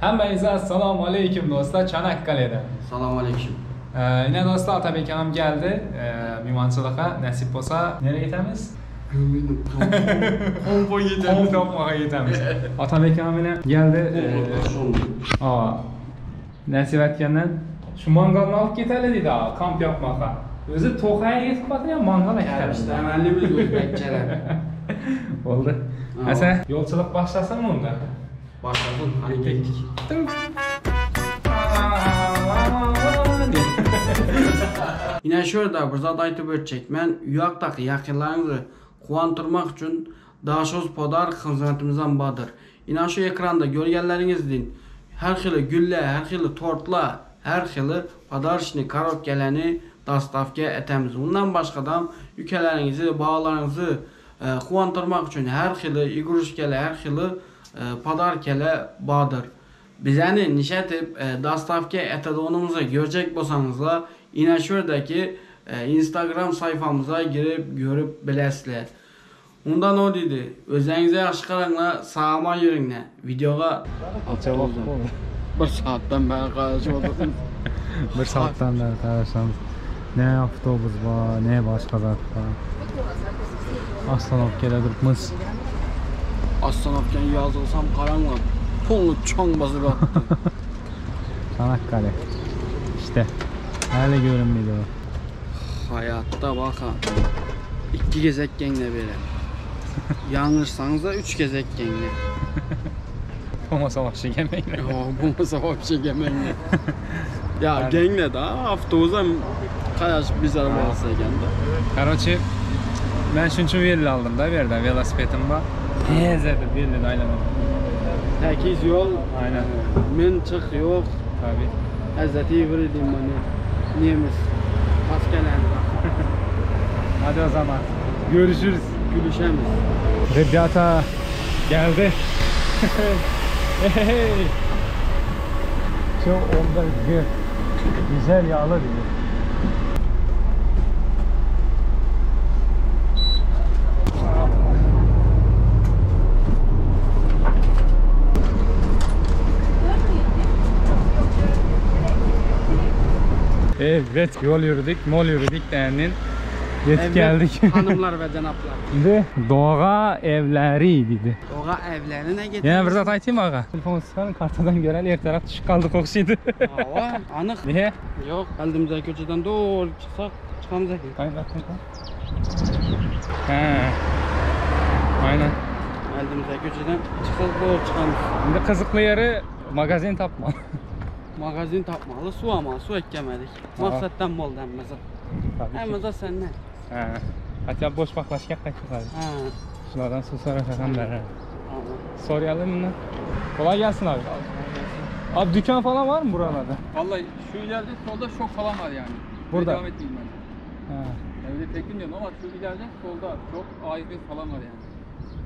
Hammangize assalomu alaykum do'stlar, Çanakkale'den. Assalomu alaykum. Yine dostlar Atabek hanım geldi. Mimançılığa nasip olsa nereye gidemiz? Kompo yeter. Komp yapmaya gidemiz. Atabek hanım yine geldi. Nasip etkenden şu mangalını alıp gidelim dedi ha, kamp yapmaya. Özü Tokay'a gidip batırıyor, mangala gidelim. İşte temellimiz Özbekçeler. Oldu. Mesela yolculuk başlasın mı onda? Başladın, hani gittik. Yine şurada bize aytıp ötecek. Ben uyaktaki yakınlarınızı kuvantırmak için Daşoz Podar hizmetimizden badır. Yine şu ekranda görgenlerinizden her xili gülle, her xili tortla, her xili podar işini, karotkeleni dastavka etemiz. Bundan başkadan ülkelerinizi, bağlarınızı kuvantırmak için her xili iguruşkele, her xili padarkele badır. Bizəni nişetip dastavka etadonumuzu görecek bolsanızlar yine şuradaki Instagram sayfamıza girip görüp bilesizler. Ondan o dedi. Özünüze yaxşı qaranglar, sağıma yürünglar. Videoga Alça oldu. bir saatten beri qarışıyorduk. Bir saatten beri karışamız. Ne avtobus var, ne başka zat var. Aslanop geledikmiz. Aslanopken yazılsam qaranglar. Pulnu çoğun basıp attı. Çanakkale. İşte. Öyle görünmedi o. Hayatta baka. 2 gezek genle böyle. Yanlışsanız da 3 gezek genle. Ama savaşı yemeğine. Bu masa bir şey yemeğine. Ya genle daha avtobusa kayaş biz arabası geldi. Короче, ben şunçun verili aldım da verdim velosipedim var. Tezedi verili aylamadım. Tekiz yol. Aynen. Men çık yok. Tabii. Hazreti İbrahim bana. Niyemiz. Paskelen. Hadi o zaman. Görüşürüz. Gülüşemiz. Rебята geldi. Hey. Çok onda güzel yağlı değil. Evet, yol yürüdük, mol yürüdük deninin. Yetip geldik. Hanımlar ve cenaplar. Şimdi Doğa evleri dedi. Doğa evlerine gidelim. Yine bir zat aytayım mı ağa? Telefonu sıkarın kartadan gören her taraf düşük kaldı kokusuydu. Hava anık. Niye? Yok. Eldimize köşeden doğru çıksak çıkamaz ki. Aynen. He. Aynen. Eldimize köşeden çıksak doğru çıkamaz. Şimdi kızıklı yeri magazin tapma. Magazin tapmalı su ama su eklemedik. Maksattan bol denmez. Hem de senden. He. Hatta boş baklaşacak kaçtık abi. Ha. Şunlardan su soracaksam der. Tamam. Sorayalım mı lan? Kolay gelsin abi. Abi dükkan falan var mı buralarda? Vallahi şu ileride solda şok falan var yani. Burada. Devam etmeyeyim ben. He. Öyle pek bilmiyorum ama şu ileride solda çok A101 falan var yani.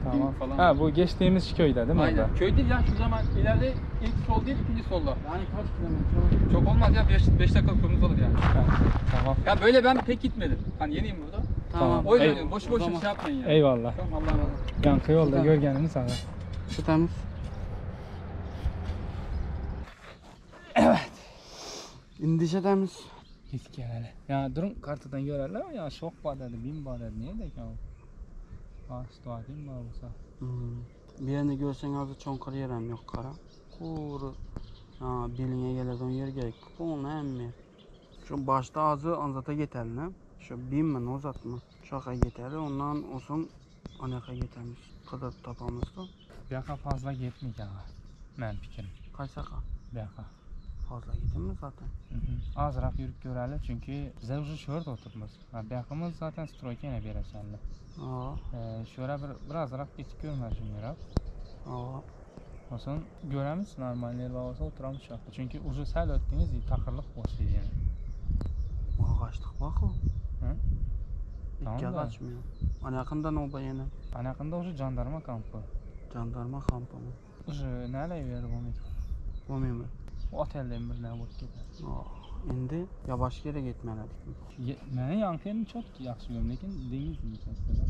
Tamam. Falan. Ha bu geçtiğimiz köyde değil mi Aynen. orada? Köy değil ya, şu zaman ileride ilk sol değil, ikinci solda. Yani kaç kilometre olur? Çok olmaz ya, 5 dakika turumuz olur yani. Ha, tamam. Ya böyle ben pek gitmedim. Hani yeniyim burada. Tamam. O yüzden Ey- diyorum, boş o boş zaman- şey yapmayın yani. Eyvallah. Tamam, Allah'a emanet. Yankı yolda Tamam. görgenini sana. Şu temiz. Evet. İndişe temiz. Git gel hele. Ya durun kartadan görerler ama ya şok var dedi, bin var dedi. Niye de ki o? Dua değil mi olsa? Bir yerini görsen azı çonkar yerem yok kara. Kuru. Ha, beline gelir on yer gerek. Bunu emmi. Şu başta azı anzata geteline. Şu bin mi uzatma. Şaka geteli ondan olsun anaka getelmiş. Kadar tapamızda. Bir yaka fazla gitmeyecek ha. Ben fikrim. Kaç saka? Bir yaka. Fazla gittin mi zaten? Azırak yürüp görelim çünkü bize uzun şurada oturmaz. Bir yakamız zaten stroke yine bir yere senle. Aa. Şöyle biraz azırak geçip görmezsin yere. Aa. Olsun göremiz normal yer varsa oturalım şartı. Çünkü uzun sel öttüğünüz iyi takırlık boşuyor yani. Kaçtık bak o. Hı? İlk Tamam da. kaçmıyor. Hani yakında ne oldu yine? Ana yakında uzun jandarma kampı. Jandarma kampı mı? Uzun neyle yeri bu muydu? Olmuyor mu? Otelden birine bulup gider. Endi yavaş yere gitmelidik mi? Mene yankı yerini çok yaxşı görüm, lekin deniz mi mesela?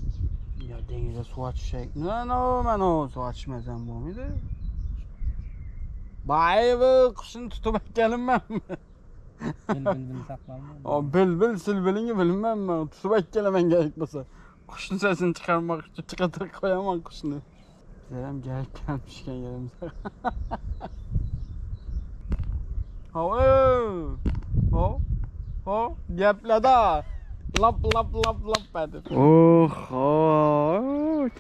Ya denize su açacak. Ne ben o su açmazsam bu muydu? Bayıbı kuşunu tutup gelinmem. Bil saqlanma. O bil silbilini bilmem ben. Tutup gelemen gerekmese. Kuşun sesini çıkarmak için çıkartır koyamam kuşunu. Bizlerem gelip gelmişken yerimize. Ho. Geplada. Lap bedir.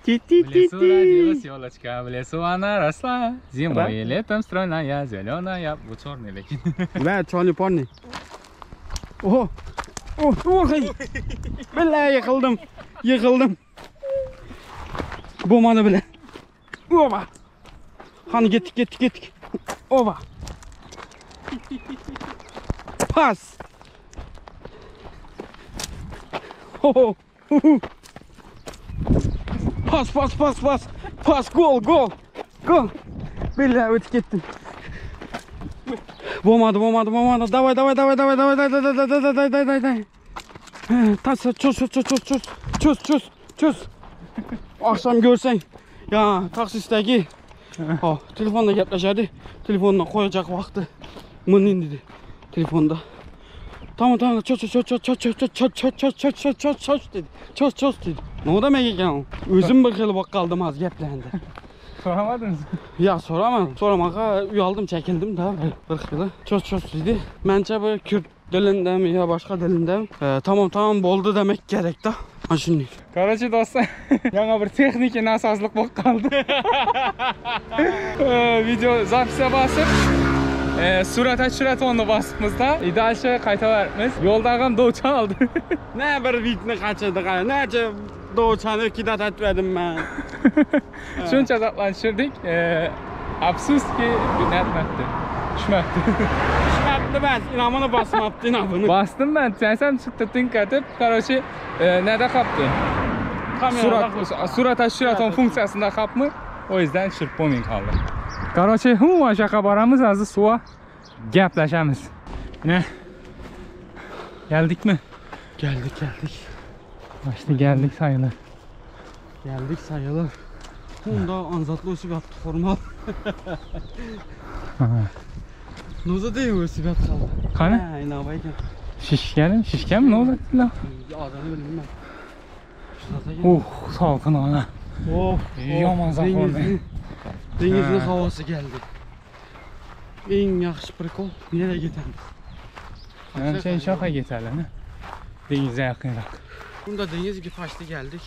В лесу родилась елочка, в лесу она росла. Зимой и летом стройная, зеленая. Bu черный lekin. Ulan Charlie Pony. Oho. Hey. Billahi yıkıldım. Bombanı bile. Oba. Hani gittik. Oba. Pas. Ho. Pas. Gol. Billahi ötü gittim. Bombadı. Davay. Tas çöz. Akşam görsen ya taksisteki telefonla gepleşerdi. Telefonla koyacak vakti. Mınin dedi telefonda. Tamam çöz dedi. Çöz dedi. Ne demek ekan? Özüm bir xil bak kaldım az geplendi. Soramadınız mı? Ya soramadım. Soramağa uyaldım, çekildim da bir xili. Çöz dedi. Bence bu Kürt dilinde mi ya başka dilinde mi? Tamam boldu demek gerek da. Ha şimdi. Короче dostlar, yana bir texnika nasazlık bo'lib qoldi. Video zapise basıp surat açıratonu basımızda idalşe qaytaveramiz. Yo'ldag'am dovchan oldi. Ne bir vitni kaçırdık ha. Nece doğuşanı iki de etmedim ben. Shuncha zaplanishirdik. Afsuski netmabdi. Tushmabdi. Tushmabdi ben. İnamını basmabdi inamını. Bastım ben. Sen çıktı tinkatıp. Короче, nerede kaptı? Surat açıraton funksiyasında kapmı? O yüzden çırpmamın kaldı. Короче, humuman şaka baramız azı suya gaplaşamiz. Ne? Geldik mi? Geldik. İşte geldik sayılır. Bunda anzatlı usul yaptı formal. Noza değil o usul yaptı. Kanı? İnabayken. Şişken mi? Ne oldu lan? Adını bilmem. Salkın ana. Yaman zapordu. Denizin havası geldi. En yaxşı prikol nereye gidelim? Yani sen şaka yeterli ne? Denize yakınrak. Bunda deniz gibi taşlı geldik.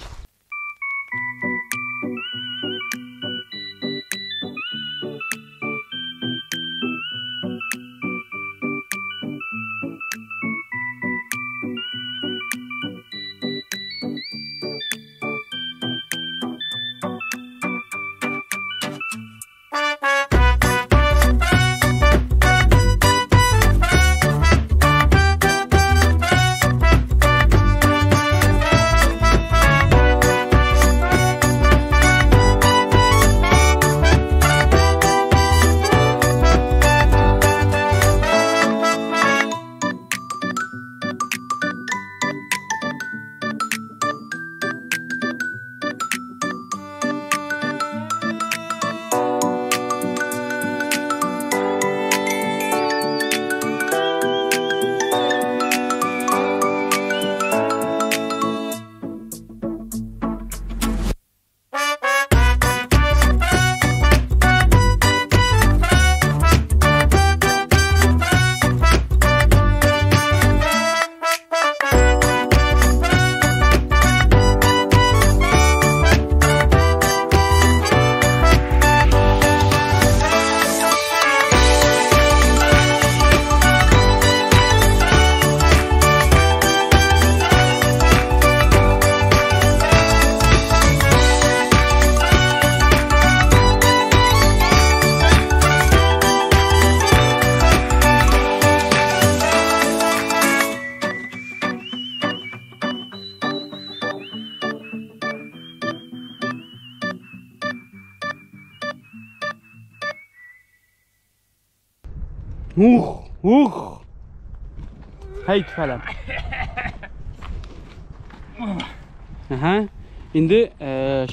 Hayt falan. Aha. İndi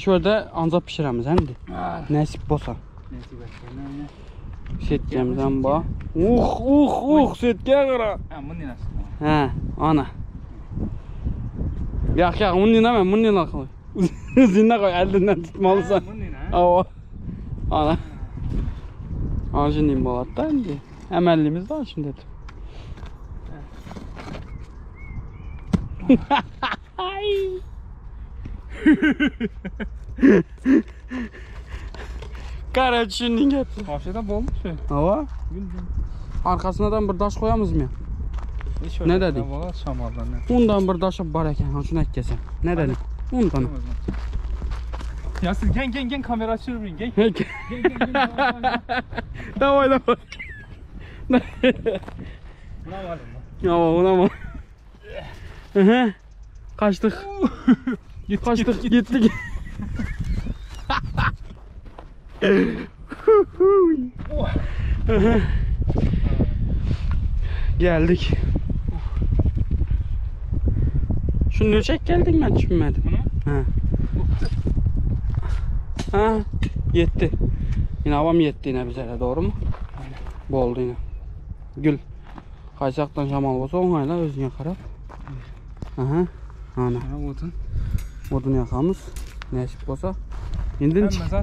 şurada anzap pişiremiz hem de. Nasip bolsa. Nasip etken. Setkemizden bak. Setkeye qara. Ha, bunun dinası. Ha, ana. Yo'q, bunu dinamam, bunu dinla qo'y. O'zingni qo'y, eldinden tutmalısan. Bunun dinası. Ava. Ana. Ana shunday bo'ladi-da endi. Amallimiz da shunday deb. Qara tushunding gapni. Vafshada bo'ldi shu. Ava. Arkasından bir daş koyamız mı? Ne dedin? Ondan bir daşı var ekan, şunu ekkesem. Ne dedin? Ondan. Ya siz gen kamera açıyorum gen. Davay. Buna var mı? Ya ona mı? Kaçtık. Gittik. Geldik. Şunu çek geldin ben düşünmedim. Ha, yetti. Yine havam yetti yine bize de, doğru mu? Aynen. Bu oldu yine. Gül. Kaysaktan şamal olsa onayla özüne karab. Aha. Ana. Odun yakamız. Nesip olsa. İndin çık. Mesela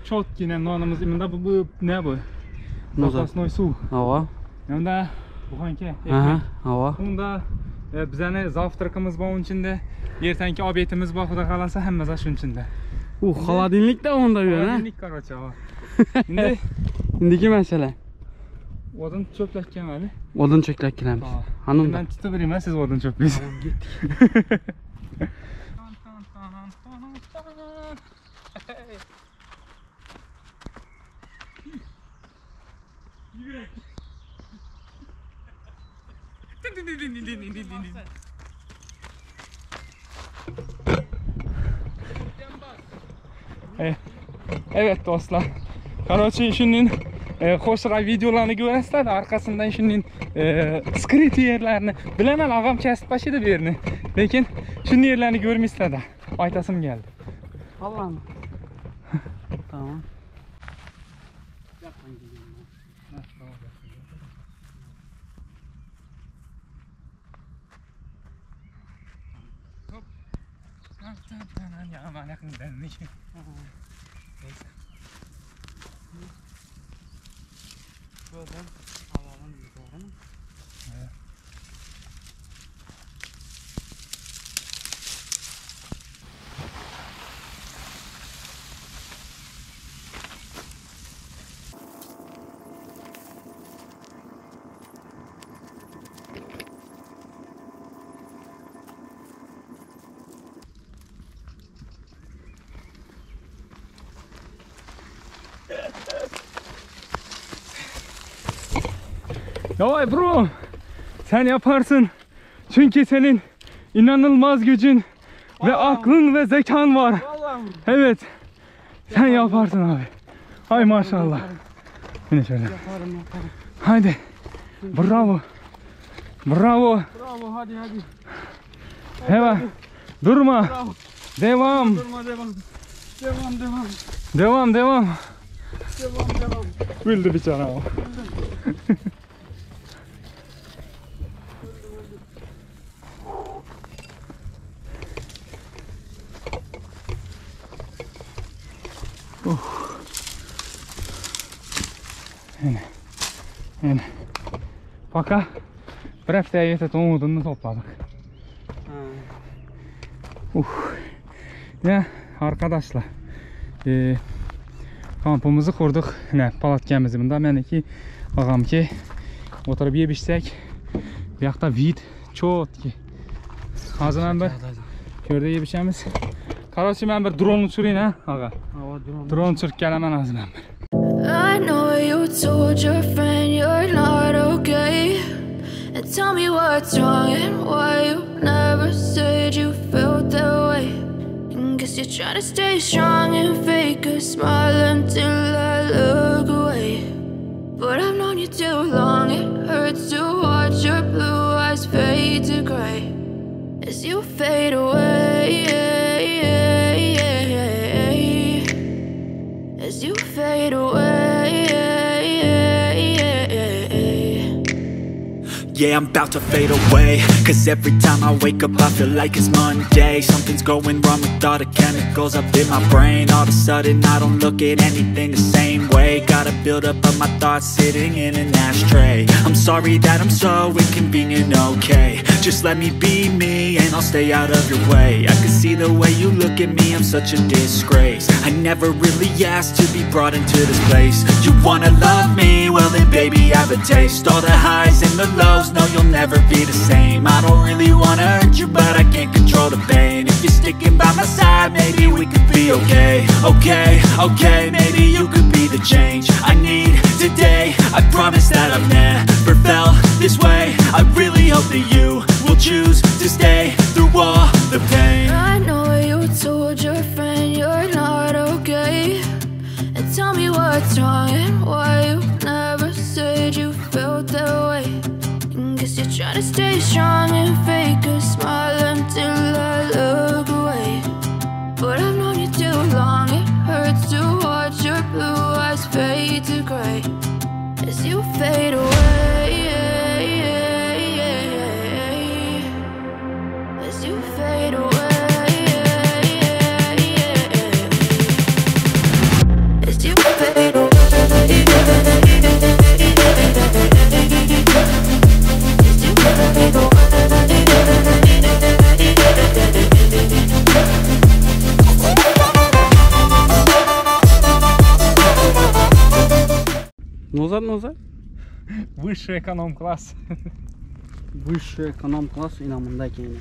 çok yine nonumuz imında bu ne bu? Nokas noysu. Hava. Yanında bu hangi? Aha. Hava. Bunda bizane zavtrakımız var onun içinde. Yertenki abiyetimiz var. Xuda kalansa hem mesela şunun içinde. Haladinlik de onda bir ha. Haladinlik karoça var. İndiki mesele. Odun çöplek kemeli. Odun çöplek kilemiş. Hanım da. Ben tutuvereyim ha, siz odun çöpleyiz. Tamam, gittik. Evet dostlar. Karoçi şunun hoşray videolarını görürsler, arkasından şunun skrit yerlerini bilemem, ağam kesip başladı bir yerini. Lekin şunun yerlerini görmüşler de. Aytasım geldi. Allah'ım. Tamam. Şuradan alalım yukarı. Evet. Yavay bro, sen yaparsın çünkü senin inanılmaz gücün ve aklın ve zekan var. Evet, sen yaparsın abi. Hay maşallah. Yine şöyle. Yaparım. Haydi, bravo. Bravo. Bravo, hadi. Hemen durma. Bravo. Devam. Durma, devam. Devam. Güldü biçara o. Yine. Fakat bir haftaya yetet umudunu topladık. Ya arkadaşlar, kampımızı kurduk. Ne palatkemizi bunda meneki ağam ki oturup yemişsek bir yakta vid çok ki. Hazır ben bir körde yemişemiz. Kardeşim ben bir drone uçurayım ha ağa. Drone uçurup gelemem lazım ben bir. I know you told your friend you're not okay, and tell me what's wrong and why you never said you felt that way. And guess you're trying to stay strong and fake a smile until I look away. But I've known you too long, it hurts to watch your blue eyes fade to gray as you fade away, as you fade away. yeah, I'm about to fade away. Cause every time I wake up I feel like it's Monday. Something's going wrong with all the chemicals up in my brain. All of a sudden I don't look at anything the same way. Gotta build up of my thoughts sitting in an ashtray. I'm sorry that I'm so inconvenient, okay. Just let me be me and I'll stay out of your way. I can see the way you look at me, I'm such a disgrace. I never really asked to be brought into this place. You wanna love me? Well then baby I have a taste. All the highs and the lows, no you'll never be the same. I don't really wanna hurt you but I can't control the pain. If you're sticking by my side maybe we could be okay. Okay, maybe you could be the change I need today. I promise that I've never felt this way. I really hope that you will choose to stay through all the pain. I know you told your friend you're not okay, and tell me what's wrong and why you never said you felt that way. And guess you're trying to stay strong and fake a smile until I look away. But I've known you too long, it hurts to watch your blue eyes fade to gray as you fade away. As you fade away. As you fade away. As you fade away. Назад. Высший эконом-класс. Высший эконом-класс inamında keyin.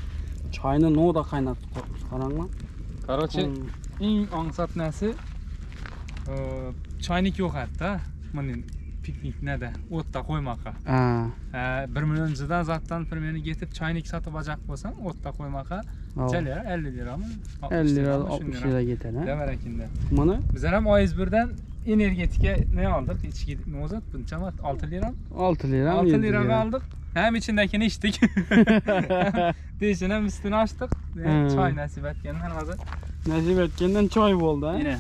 Çayını noda kaynatып koymuş, qaranglar. Короче, eng аңсат нәрсе чайник yo'q hatta. Mana piknikda o'tda qo'ymoqqa. 1 million jidan zatdan примерно ketib чайник sotib olacak bo'lsam, o'tda qo'ymoqqa jala 50 lirami? 50 lira 60 lira ketadi. Demerekinde. Mana Bizlar ham oyz birdan energetika ne aldık? İçki ne oldu? Buncha 6 lira. 6 lira. 6 lira aldık. Hem içindekini içtik. Değişine üstünü açtık. Çay nasip etkenden hazır. Nasip etkenden çay oldu ha. Yine.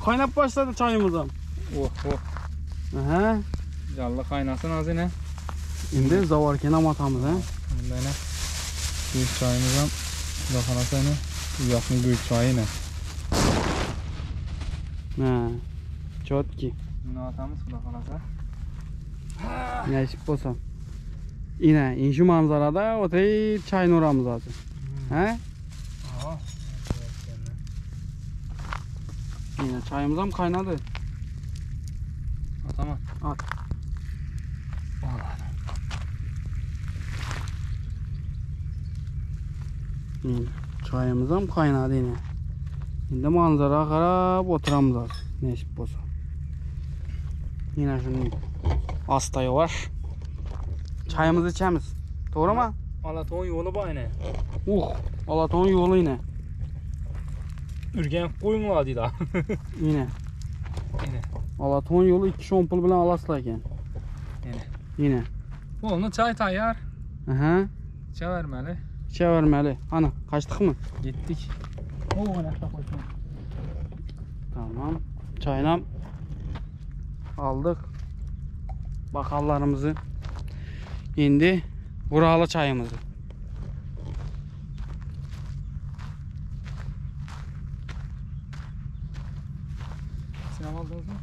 Kaynap başladı çayımız ham. Aha. Canlı kaynasın az yine. Şimdi zavarken atamız ha. Bunda yine büyük çayımız ham. Bakalasa yine. Yakın büyük çay yine. Ha. Çotki. Ne atamız bakalasa. Nasip olsa. Yine şu manzarada otayı çayın oramız lazım. He? Yine çayımız ham kaynadı. Tamam. At. Çayımız ham kaynadı yine. Şimdi manzara qarab oturamız lazım. Nasip olsa. Yine şunun astayı var. Çayımızı içemiz. Doğru mu? Alaton yolu bu yine. Alaton yolu yine. Ürgen koyun var dedi. Yine. Alaton yolu 2 şompul bilen alasla eken. Yine. Onu çay tayar. Aha. İçe vermeli. İçe vermeli. Ana kaçtık mı? Gittik. Tamam. Çayla aldık. Bakallarımızı. Şimdi buralı çayımızı. Sinema aldınız mı?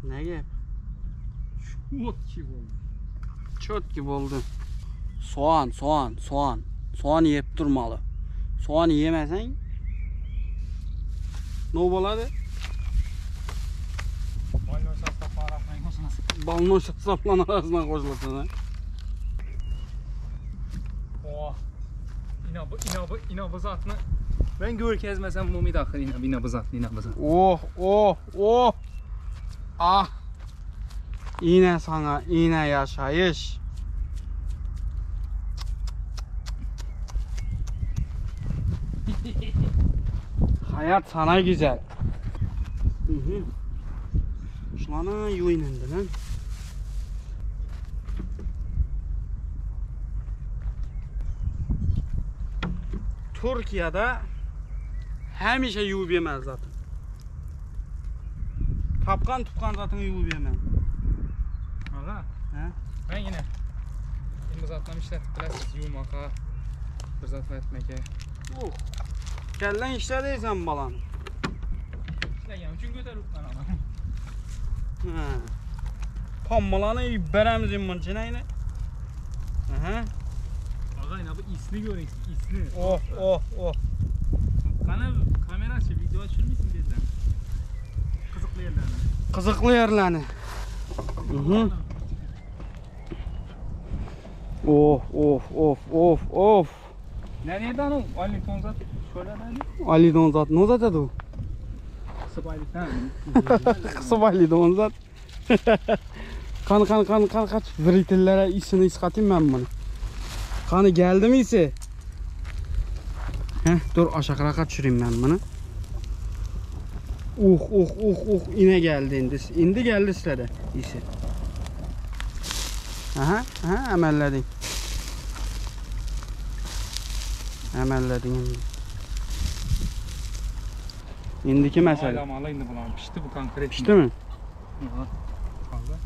Ne gel? Çot gibi oldu. Çöt gibi oldu. Soğan yiyip durmalı. Soğan yemesen ne oladı? Balon saplan arasına koşulasın ha. İnabı zatını ben görkezmesem mumi dakır inabı zatını. Ah. Yine sana yine yaşayış. Hayat sana güzel. Şuna yuyundu lan. Türkiye'de hemişe yuvub yemez zaten. Tapkan tupkan zaten yuvub yemem. Ağa. Hə? Ben yine. Benim uzatmam işler. Biləsiz yuvmağa. Bir zatma etmeke. Kəldən işlədiysən balanı. İşləyəm üçün götürüb ben ama. Hə. Pammalanı bərəmizin bunun içinə yine. Aha. Ağa yine bu isni görün. İsni. Oh. Kana kamera açı video açır mısın dediler. Kızıklı yerlerine. Kızıklı yerlərini. Of. Nerede o? Ali Tonzat şöyle dedi. Ali donzat. Ne zaten o? Sıbaylı sen. Kısıp Ali donzat. Kan kaç. Vritillere işini iskatayım ben bunu. Kanı geldi mi ise? Heh, dur aşağı kaç düşüreyim ben bunu. Yine geldi indi. İndi geldi size de ise. Aha, emelledin. Emelledin. İndiki mesele. Alamalı indi bulan. Pişti bu konkret. Pişti mi? Fazla.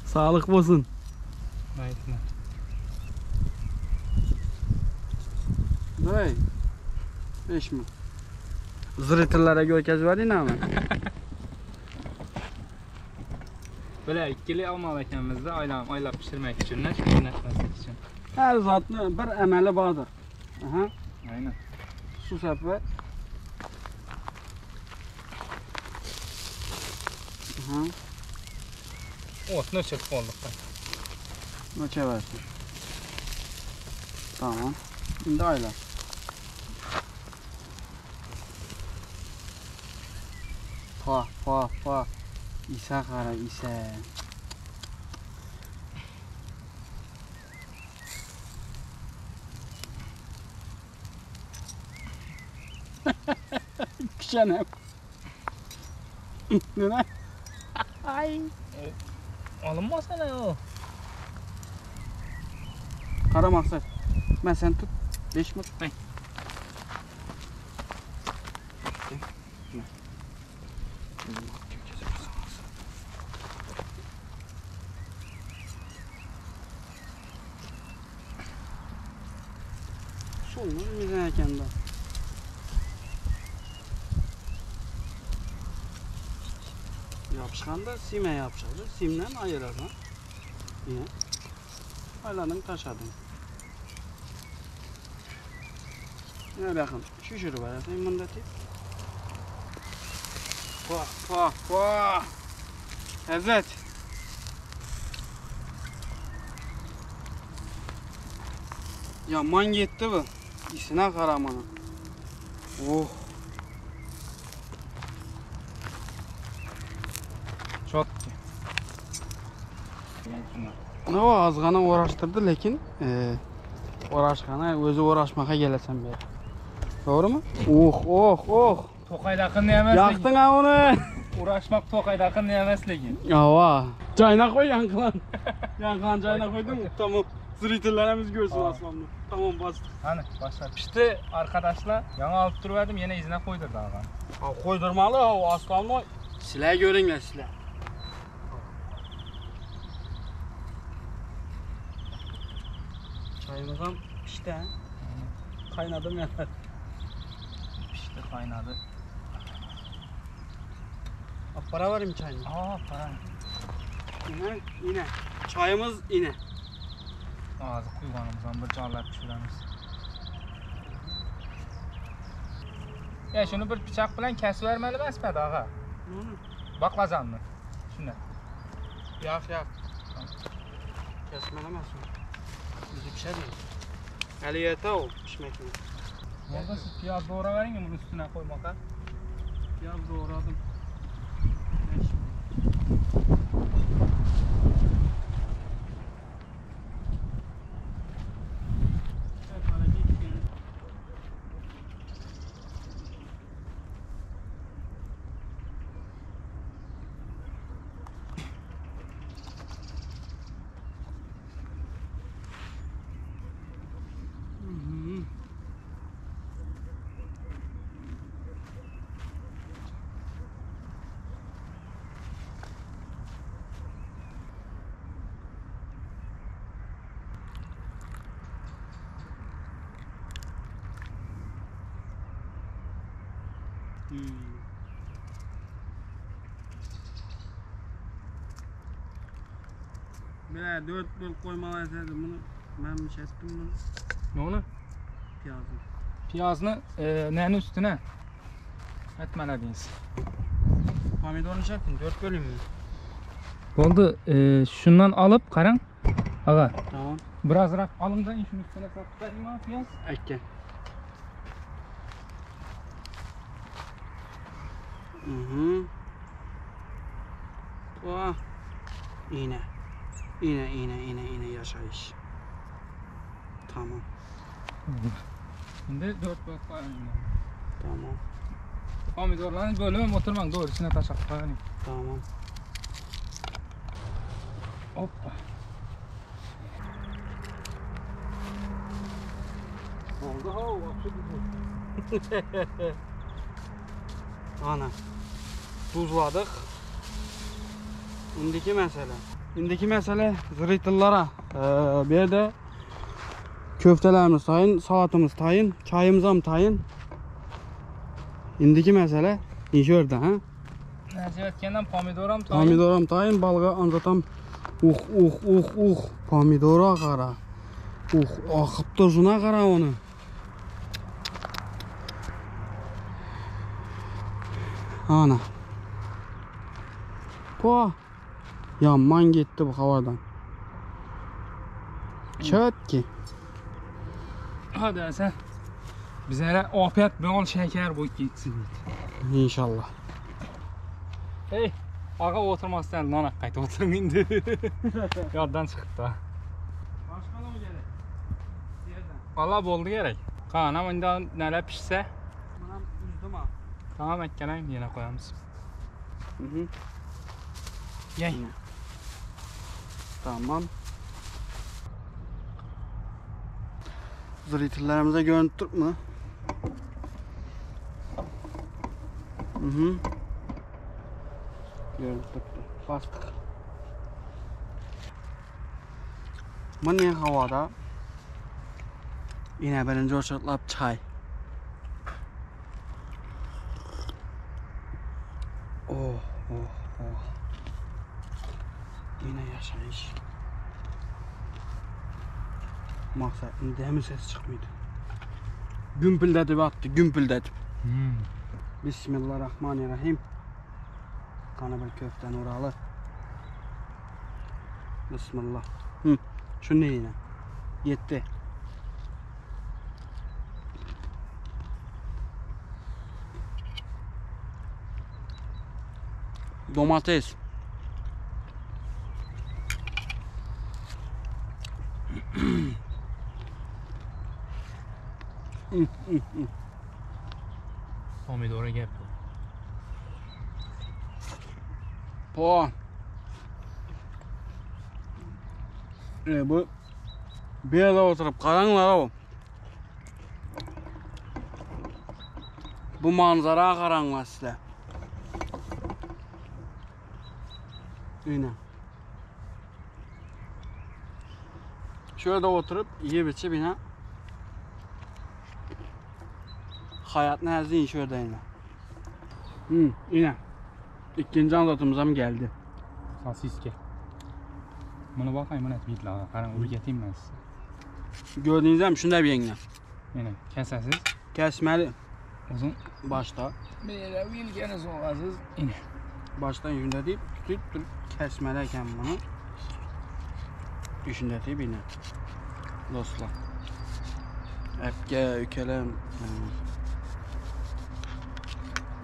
Sağlık olsun. Nayetine. Hey. Beş mi? Zırhıtırlara görkez var yine ama. Böyle ikili almalı kendimizde ayla pişirmek için, ne etmesi için. Her zatlı bir emeli vardır. Aha. Aynen. Su sefer. Aha. Ne çırpı olduk da. Ne çeversin? Tamam. Şimdi ayla. Pa. İsa kara İsa. Kışanem. Ne? Ay. Alınmaz ne o? Kara maksat. Ben sen tut. 5 mi? Ben. Solunu güzel kendi. Yapışkanda sime yapacaktı. Simden ayıradan. Yine. Aylanın taşadın. Ne bakın. Şişiri var. Sen bunda tip. Vah. Evet. Yaman gitti bu. İsine karamanın. Çok ki. Ne o azgana uğraştırdı lekin uğraşkana özü uğraşmaka gelesen beri. Doğru mu? Tokaydakın ne yemezle Yaktın ha onu. Uğraşmak tokaydakın ne yemezle Ava. Çayına koy yankılan. Yankılan çayına koydun mu? Tamam. Zırhıtırlarımız görsün aslanım. Tamam bastık. Hani başlar. Pişti arkadaşlar. Yana alıp duruverdim yine izine koydurdu ağam. Ha koydurmalı ha o aslanım. Silah görünler silah. Çayımızdan pişti ha. Kaynadım ya. Pişti kaynadı. Para var mı çayın? Para. Yine. Çayımız yine. Ağzı kuyganımızdan bir canlar pişiremiz. Ya şunu bir bıçak bilen kesivermeli esmedi ağa. Baklazan mı? Şuna. Yak. Kesmelemezsin. Bizi pişer mi? Ali yete o pişmek mi? Orada siz piyaz doğra verin ya bunun üstüne koymaka. Piyaz doğradım. Böyle 4 böl koymalaydı bunu. Ben bir şey ettim bunu. Ne onu? Piyazı. Piyazını nenin üstüne etmelediniz. Pomidorunu çektin 4 bölüm mü? Oldu. Şundan alıp karan. Ağa. Tamam. Biraz rak alın da şunun üstüne saplayayım ha piyaz. Ekke. Hı. Oh. İğne. İğne yaşayış. Tamam. Şimdi 4 böl koyalım. Tamam. Pomidorlarını bölüyorum oturmak doğru içine taşak koyalım. Tamam. Hoppa. Oldu ha o Ana. Tuzladık. İndiki mesele zırhlılara. Bir de köftelerimiz tayın, salatımız tayın, çayımız tayın. İndiki mesele inşörde ha. Necətkəndən pomidoram tayın. Pomidoram tayın, balığa anlatam. Pomidora qara. Axıb tozuna qara onu. Ana. Po. Yaman gitti bu havadan. Çöt ki. Hadi sən. Bizə elə afiyet bol şeker bu gitsin. İnşallah. Hey, ağa oturmaq istədi lan qayıt oturun indi. Yaddan çıxdı da. Başqa da mı gəlir? Yerdən. Valla boldu gerek. Qanam indi nələ pişsə, Mənəm üzdüm ha. tamam əkkələyim yenə qoyamız. Hı. Yey. Tamam. Zırhlılarımıza görüntük mü? Hı. Görüntük. Bastık. Manya havada yine birinci oçaklap çay. Oh. Yine yaşayış. Maksat demin ses çıkmıyordu. Gümpüldetip attı, gümpüldetip. Bismillahirrahmanirrahim. Kanabel köften oralı. Bismillah. Şu ne yine? Yetti. Domates. Pomidora gel. Po. Bu bir yere oturup karanlar o. Bu manzara karanlar size. Yine. Şöyle oturup iyi biçip yine hayat nezdiğin şöyle yine. Yine. İkinci anlatımıza mı geldi? Sosiske. Bunu bakayım bunu et bitla. Qaran ulu geteyim mən sizə. Gördüğünüz gibi şunda bir yenge. Yəni kəsəsiz. Kesmeli. Uzun Başta. belə bilgəniz olasınız. İnə. Baştan yüzünde deyip tutup kesmeliyken bunu yüzünde deyip yine. Dostlar. Epke, ökelem.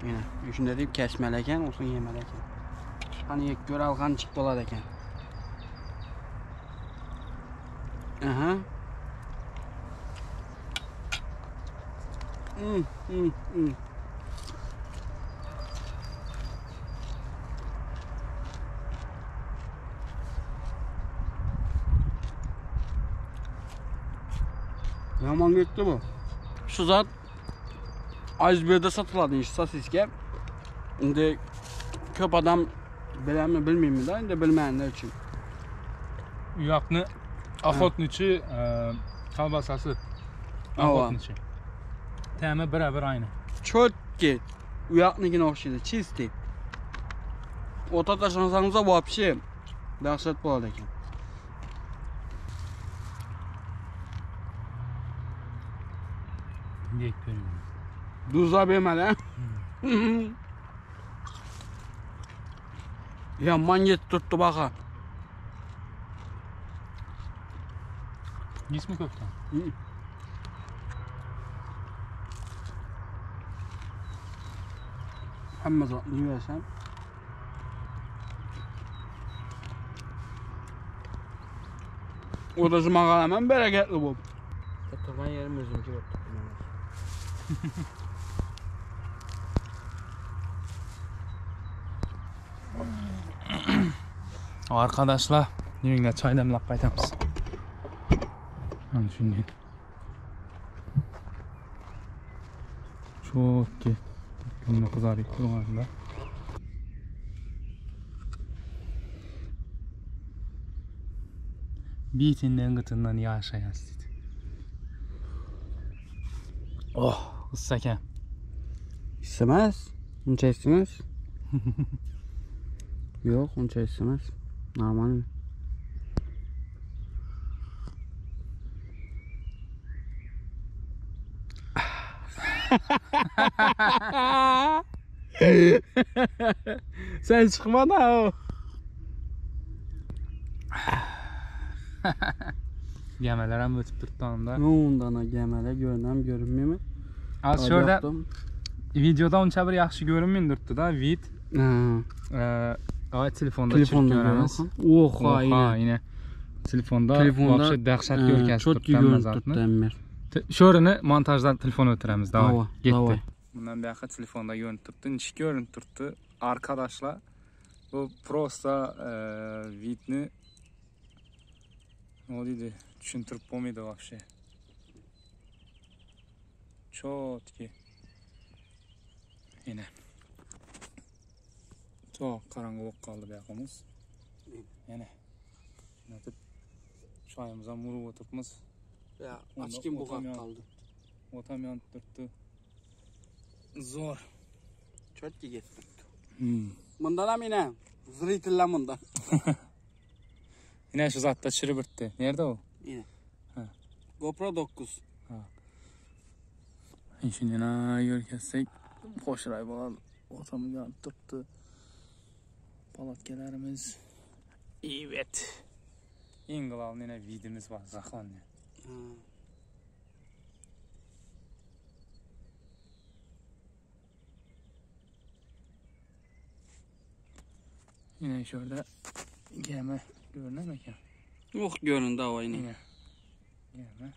Yine yüzünde deyip kesmeliyken olsun yemeliyken. Hani yek göre algan çıktı oladıyken. Aha. Yaman gitti bu. Şu zat A101'de satıladı işte sosiske. Şimdi köp adam bilen mi bilmeyeyim mi da indi bilmeyenler için. Uyaqlı Afotniçi kalbasası. Ava. Afotniçi. Təmi bərabər aynı. Çok ki Uyaqnigina o'xshaydi, чистый. O'ta tashlasangiz вообще dahshat bo'ladi ekan. Dek ko'ring. Duzab emala. Yomon yetib turibdi baqa. Yesmi ko'kdan? Hamma zotni yeysan. O da zımağa hemen bereketli bu. Katılan yerim özümki yok. Arkadaşlar, yine çay demlap qaytamiz. Ana shunday. Çok ki. Kunni qizarib turganda. Bitinden gıtından yaşayasın. Oh, ıssaken. İstemez. Uncha istemez. Yok, uncha istemez. Normal. Sen çıkma da o. Gemeler hem ötüp turttu onda. Ondan gemeler görünmüyor mu? Az şurada videoda onca bir yaxshi görünmüyor da vid. Telefonda görürüz. Oha yine. Telefonda вообще dahshat ko'rkazib turibdi. Şöyle montajdan telefon ötüremiz daha. Gitti. Bundan bir yakın telefonda görünüp turttu. Niş görünüp turttu. Arkadaşlar bu prosta vidni ne dedi? Düşüntürüp olmaydı вообще. Çok ki. Yine. Çok karanlık kaldı bir yakamız. Yine. Natıp çayımıza muru oturtmuz. Ya açkin bu kaldı. Otam yanıp turttu. Zor. Çok ki gitti. Bundan da yine zırhıyla bundan. Yine şu zatta çürü bitti. Nerede o? Yine. GoPro 9. Şimdi ne görketsek hoşray bağlı. Otamı yanıp turttu. Palatkelerimiz. Evet. İngilizce yine videomuz var. Zaklanıyor. Yine şöyle gemi görünür mü ki? Yok göründü o yine. Gemi.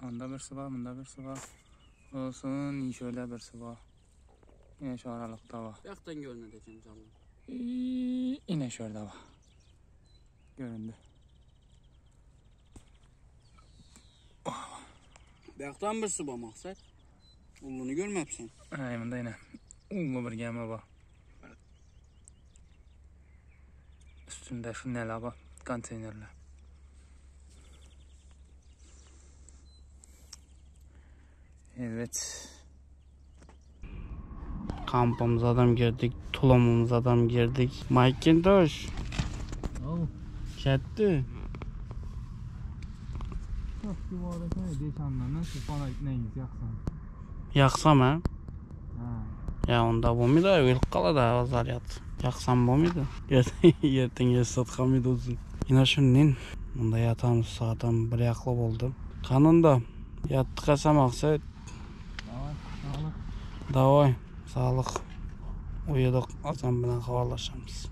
Anda birisi var, bunda birisi var. Olsun, şöyle birisi var. Yine şu aralıkta var. Yaktan görünüyor canım. Yine şöyle var. Göründü. Yaktan birisi var maksat. Ulunu görmepsin. Bunda yine ullu bir gemi var. Üstünde şu neler var? Konteynerler. Evet. Kampımıza adam girdik, tulumumuza adam girdik. Macintosh. Ketti. Çok yuvarlak ne deşanlarına şu falan neyiz yaksan. Yaksam ha? Ya onda bu muydu? Uyulup kaladı ha zaryat. Yaksam bu muydu? Yerden satkan mıydı uzun? Yine şunun. Bunda yatağımız sağdan bir yaklı oldu. Kanında yattık asamaksa. Davay. Sağlık. Uyuduk. Azam bilen havalaşamız.